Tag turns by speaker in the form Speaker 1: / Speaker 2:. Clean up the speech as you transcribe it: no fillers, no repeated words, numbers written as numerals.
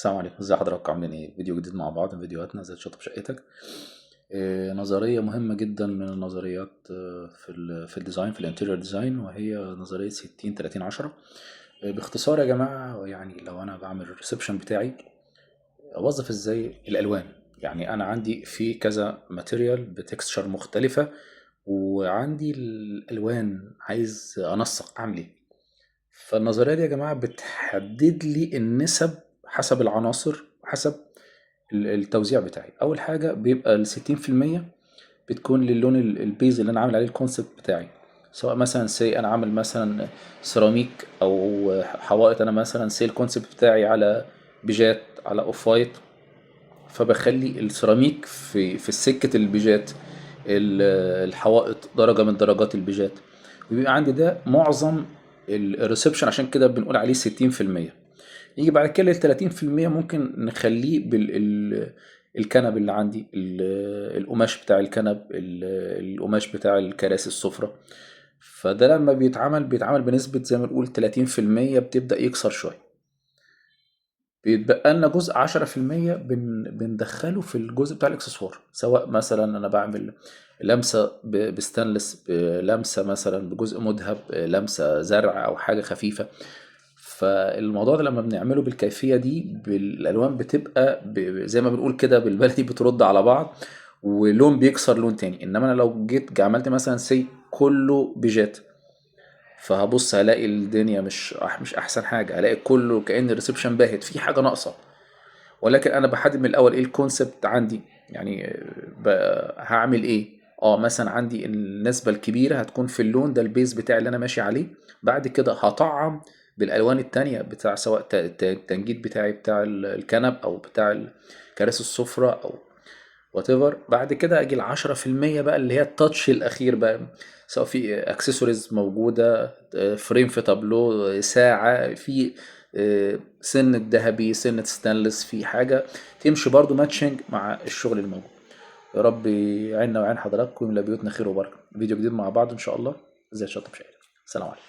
Speaker 1: السلام عليكم، ازي حضراتكم؟ عاملين ايه؟ فيديو جديد مع بعض من فيديوهاتنا ازاي تشطب شقتك. نظرية مهمة جدا من النظريات في الديزاين، في الانتيريور ديزاين، وهي نظرية 60 30 10. باختصار يا جماعة، يعني لو انا بعمل الريسبشن بتاعي اوظف ازاي الالوان. يعني انا عندي في كذا ماتيريال بتكستشر مختلفة، وعندي الالوان عايز انسق اعمل ايه. فالنظرية دي يا جماعة بتحدد لي النسب حسب العناصر، حسب التوزيع بتاعي. أول حاجة بيبقى ال60% بتكون للون البيز اللي أنا عامل عليه الكونسبت بتاعي، سواء مثلا سي أنا عامل مثلا سيراميك أو حوائط. أنا مثلا سي الكونسبت بتاعي على بيجات، على أوف وايت، فبخلي السيراميك في السكة البيجات، الحوائط درجة من درجات البيجات، وبيبقى عندي ده معظم الريسبشن. عشان كده بنقول عليه 60%. يجي بعد كده ال30% ممكن نخليه الكنب اللي عندي، القماش بتاع الكنب، القماش بتاع الكراسي السفرة. فده لما بيتعمل بنسبة زي ما نقول 30%، بتبدأ يكسر شوية. بيتبقى لنا جزء 10% بندخله في الجزء بتاع الاكسسوار، سواء مثلا انا بعمل لمسة بستانلس، لمسة مثلا بجزء مذهب، لمسة زرع او حاجة خفيفة. فالموضوع ده لما بنعمله بالكيفية دي بالالوان بتبقى زي ما بنقول كده بالبلدي بترد على بعض، ولون بيكسر لون تاني. انما انا لو جيت عملت مثلا سي كله بيجات، فهبص هلاقي الدنيا مش احسن حاجه، هلاقي كله كأن الريسبشن باهت في حاجه ناقصه. ولكن انا بحدد من الاول ايه الكونسبت عندي، يعني هعمل ايه. مثلا عندي النسبه الكبيره هتكون في اللون ده، البيز بتاعي اللي انا ماشي عليه. بعد كده هطعم بالالوان التانية بتاع سواء التنجيد بتاعي بتاع الكنب او بتاع كراسي السفرة او وات ايفر. بعد كده اجي ال10% بقى اللي هي التاتش الاخير بقى، سواء في اكسسوارز موجوده، فريم في تابلو، ساعه في سنه ذهبي، سنه ستانلس، في حاجه تمشي برضو ماتشنج مع الشغل الموجود. يا رب يعيننا ويعين حضراتكم، ويملى بيوتنا خير وبركه. فيديو جديد مع بعض ان شاء الله. ازاي تشطب شقتك. سلام عليكم.